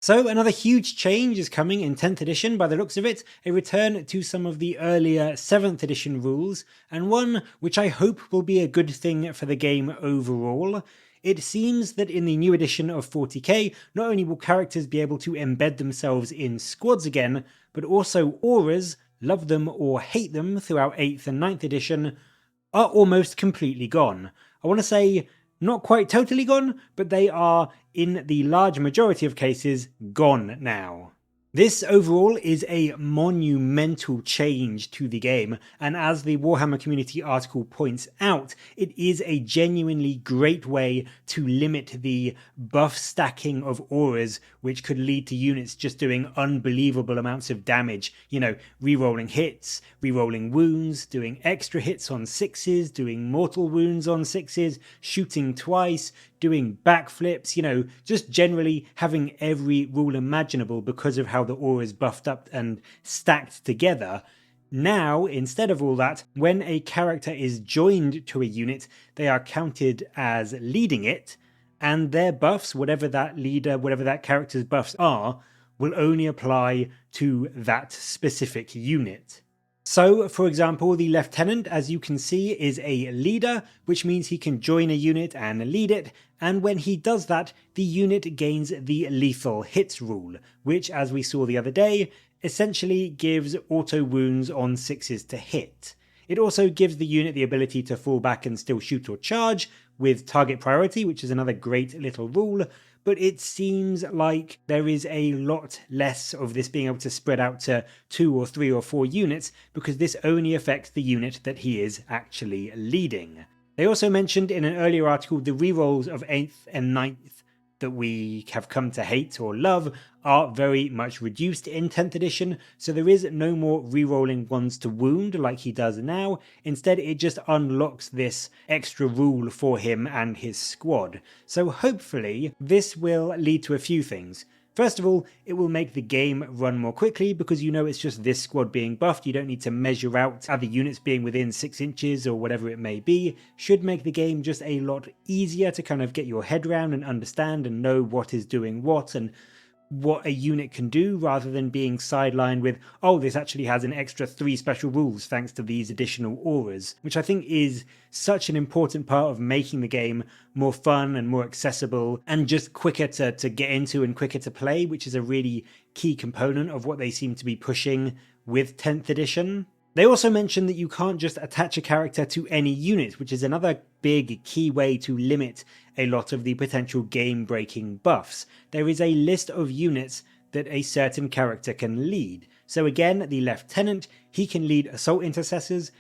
So another huge change is coming in 10th edition by the looks of it, a return to some of the earlier 7th edition rules, and one which I hope will be a good thing for the game overall. It seems that in the new edition of 40k, not only will characters be able to embed themselves in squads again, but also auras, love them or hate them throughout 8th and 9th edition, are almost completely gone. I want to say not quite totally gone, but they are, in the large majority of cases, gone now. This overall is a monumental change to the game, and as the Warhammer community article points out, it is a genuinely great way to limit the buff stacking of auras, which could lead to units just doing unbelievable amounts of damage. You know, rerolling hits, rerolling wounds, doing extra hits on 6s, doing mortal wounds on 6s, shooting twice, doing backflips, you know, just generally having every rule imaginable because of how the aura is buffed up and stacked together. Now, instead of all that, when a character is joined to a unit, they are counted as leading it, and their buffs, whatever that leader, whatever that character's buffs are, will only apply to that specific unit. So, for example, the lieutenant, as you can see, is a leader, which means he can join a unit and lead it, and when he does that, the unit gains the lethal hits rule, which, as we saw the other day, essentially gives auto wounds on 6s to hit. It also gives the unit the ability to fall back and still shoot or charge, with target priority, which is another great little rule, but it seems like there is a lot less of this being able to spread out to 2 or 3 or 4 units, because this only affects the unit that he is actually leading. They also mentioned in an earlier article the rerolls of 8th and 9th that we have come to hate or love are very much reduced in 10th edition, so there is no more rerolling ones to wound like he does now. Instead, it just unlocks this extra rule for him and his squad. So hopefully this will lead to a few things. First of all, it will make the game run more quickly because you know it's just this squad being buffed. You don't need to measure out other units being within 6 inches or whatever it may be. Should make the game just a lot easier to kind of get your head around and understand and know what is doing what and what a unit can do, rather than being sidelined with, oh, this actually has an extra 3 special rules thanks to these additional auras, which I think is such an important part of making the game more fun and more accessible and just quicker to get into and quicker to play, which is a really key component of what they seem to be pushing with 10th edition. They also mentioned that you can't just attach a character to any unit, which is another big key way to limit a lot of the potential game-breaking buffs. There is a list of units that a certain character can lead. So again, the lieutenant, he can lead assault intercessors,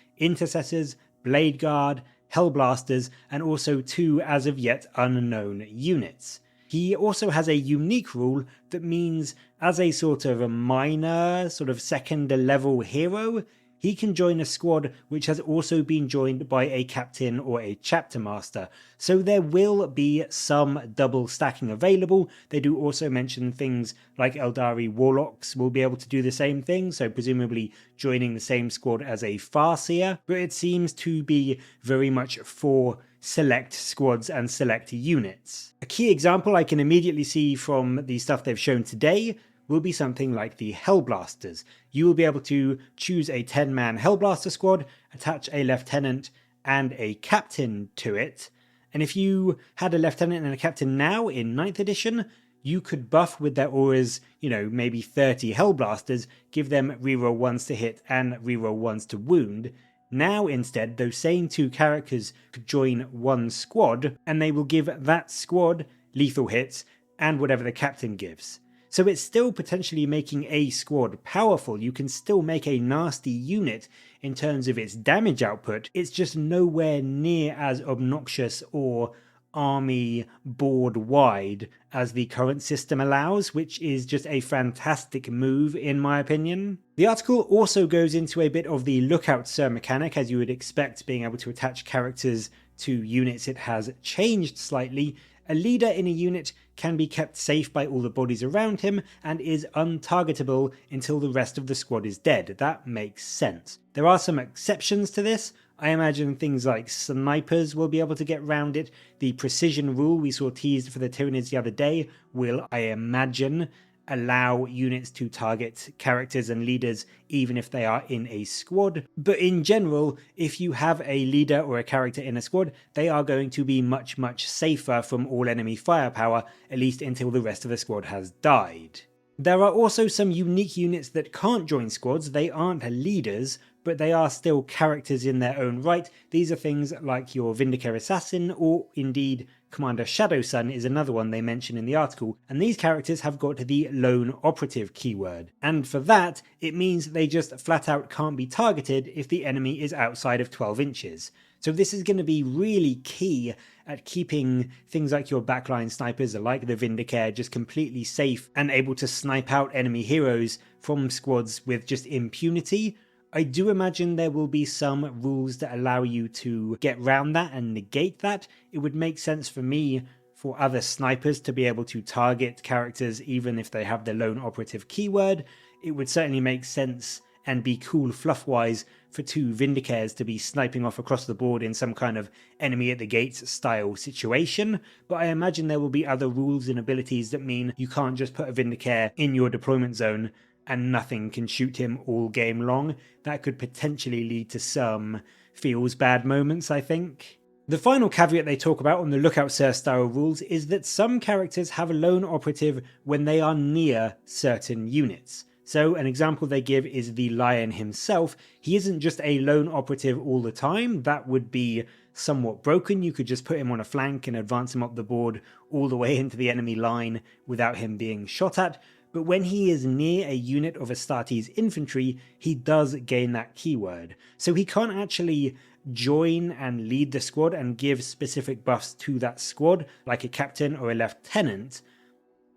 blade guard, hellblasters, and also 2 as of yet unknown units. He also has a unique rule that means as a sort of a minor, sort of second level hero, he can join a squad which has also been joined by a captain or a chapter master, so there will be some double stacking available. They do also mention things like Eldari Warlocks will be able to do the same thing, so presumably joining the same squad as a Farseer, but it seems to be very much for select squads and select units. A key example I can immediately see from the stuff they've shown today will be something like the Hellblasters. You will be able to choose a 10-man Hellblaster squad, attach a lieutenant and a captain to it, and if you had a lieutenant and a captain now in 9th edition, you could buff with their auras, you know, maybe 30 Hellblasters, give them reroll 1s to hit and reroll 1s to wound. Now instead, those same 2 characters could join one squad, and they will give that squad lethal hits and whatever the captain gives. So it's still potentially making a squad powerful. You can still make a nasty unit in terms of its damage output. It's just nowhere near as obnoxious or army board wide as the current system allows, which is just a fantastic move in my opinion. The article also goes into a bit of the lookout sir mechanic, as you would expect, being able to attach characters to units. It has changed slightly. A leader in a unit can be kept safe by all the bodies around him and is untargetable until the rest of the squad is dead. That makes sense. There are some exceptions to this. I imagine things like snipers will be able to get around it. The precision rule we saw teased for the Tyranids the other day will, I imagine, allow units to target characters and leaders even if they are in a squad. But in general, if you have a leader or a character in a squad, they are going to be much safer from all enemy firepower, at least until the rest of the squad has died. There are also some unique units that can't join squads. They aren't leaders, but they are still characters in their own right. These are things like your Vindicare Assassin, or indeed Commander Shadowsun is another one they mention in the article, and these characters have got the Lone Operative keyword. And for that, it means they just flat out can't be targeted if the enemy is outside of 12 inches. So this is going to be really key at keeping things like your backline snipers, like the Vindicare, just completely safe and able to snipe out enemy heroes from squads with just impunity. I do imagine there will be some rules that allow you to get around that and negate that. It would make sense for me for other snipers to be able to target characters even if they have the Lone Operative keyword. It would certainly make sense and be cool fluff-wise for two Vindicares to be sniping off across the board in some kind of enemy at the gates style situation, but I imagine there will be other rules and abilities that mean you can't just put a Vindicare in your deployment zone and nothing can shoot him all game long. That could potentially lead to some feels bad moments, I think. The final caveat they talk about on the Lookout Sir style rules is that some characters have a Lone Operative when they are near certain units. So an example they give is the Lion himself. He isn't just a Lone Operative all the time. That would be somewhat broken. You could just put him on a flank and advance him up the board all the way into the enemy line without him being shot at. But when he is near a unit of Astartes infantry, he does gain that keyword. So he can't actually join and lead the squad and give specific buffs to that squad, like a captain or a lieutenant,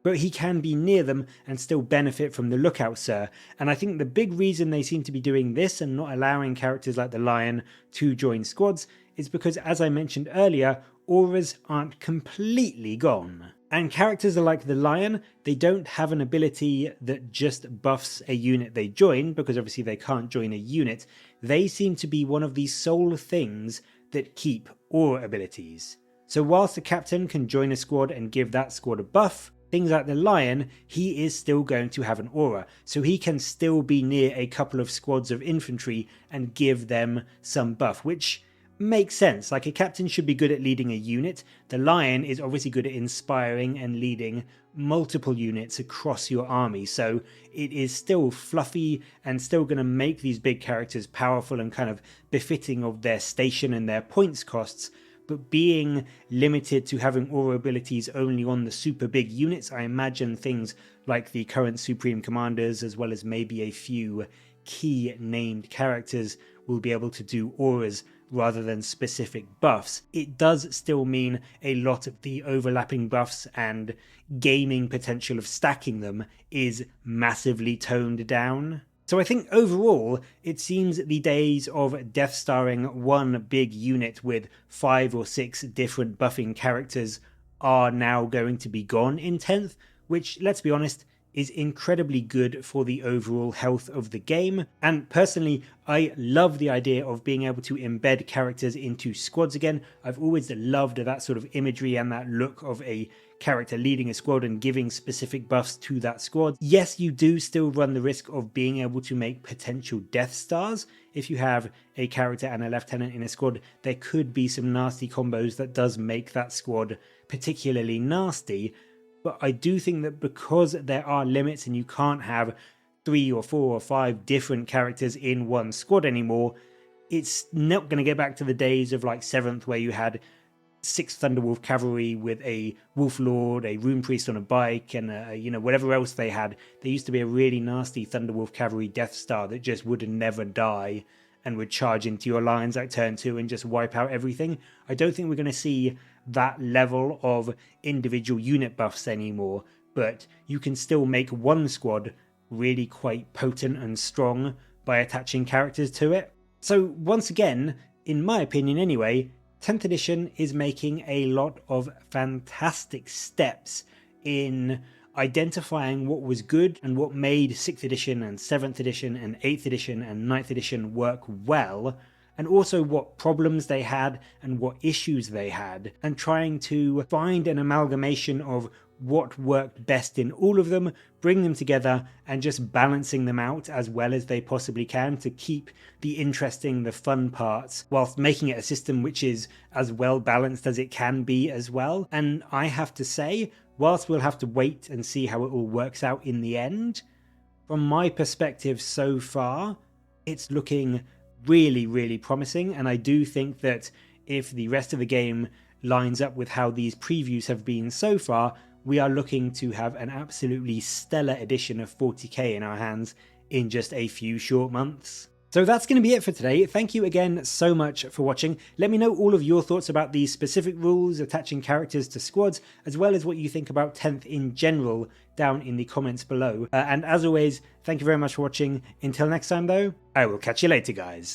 but he can be near them and still benefit from the Lookout Sir. And I think the big reason they seem to be doing this and not allowing characters like the Lion to join squads is because, as I mentioned earlier, auras aren't completely gone. And characters are like the Lion, they don't have an ability that just buffs a unit they join, because obviously they can't join a unit. They seem to be one of the sole things that keep aura abilities. So whilst the captain can join a squad and give that squad a buff, things like the Lion, he is still going to have an aura, so he can still be near a couple of squads of infantry and give them some buff, which makes sense. Like, a captain should be good at leading a unit. The Lion is obviously good at inspiring and leading multiple units across your army, so it is still fluffy and still going to make these big characters powerful and kind of befitting of their station and their points costs. But being limited to having aura abilities only on the super big units, I imagine things like the current Supreme Commanders, as well as maybe a few key named characters, will be able to do auras rather than specific buffs. It does still mean a lot of the overlapping buffs and gaming potential of stacking them is massively toned down. So I think overall, it seems the days of Death Starring one big unit with 5 or 6 different buffing characters are now going to be gone in 10th, which, let's be honest, is incredibly good for the overall health of the game. And personally, I love the idea of being able to embed characters into squads again. I've always loved that sort of imagery and that look of a character leading a squad and giving specific buffs to that squad. Yes, you do still run the risk of being able to make potential Death Stars. If you have a character and a lieutenant in a squad, there could be some nasty combos that does make that squad particularly nasty. But I do think that because there are limits and you can't have 3 or 4 or 5 different characters in one squad anymore, it's not going to get back to the days of like 7th where you had 6 Thunderwolf Cavalry with a Wolf Lord, a Rune Priest on a bike, and whatever else they had. There used to be a really nasty Thunderwolf Cavalry Death Star that just would never die and would charge into your lines at turn 2 and just wipe out everything. I don't think we're going to see that level of individual unit buffs anymore, but you can still make one squad really quite potent and strong by attaching characters to it. So once again, in my opinion anyway, 10th edition is making a lot of fantastic steps in identifying what was good and what made 6th edition and 7th edition and 8th edition and 9th edition work well, and also what problems they had and what issues they had, and trying to find an amalgamation of what worked best in all of them, bring them together, and just balancing them out as well as they possibly can to keep the interesting, the fun parts, whilst making it a system which is as well balanced as it can be as well. And I have to say, whilst we'll have to wait and see how it all works out in the end, from my perspective so far, it's looking really, really promising. And I do think that if the rest of the game lines up with how these previews have been so far, we are looking to have an absolutely stellar edition of 40k in our hands in just a few short months. So that's going to be it for today. Thank you again so much for watching. Let me know all of your thoughts about these specific rules, attaching characters to squads, as well as what you think about 10th in general down in the comments below. And as always, thank you very much for watching. Until next time though, I will catch you later guys.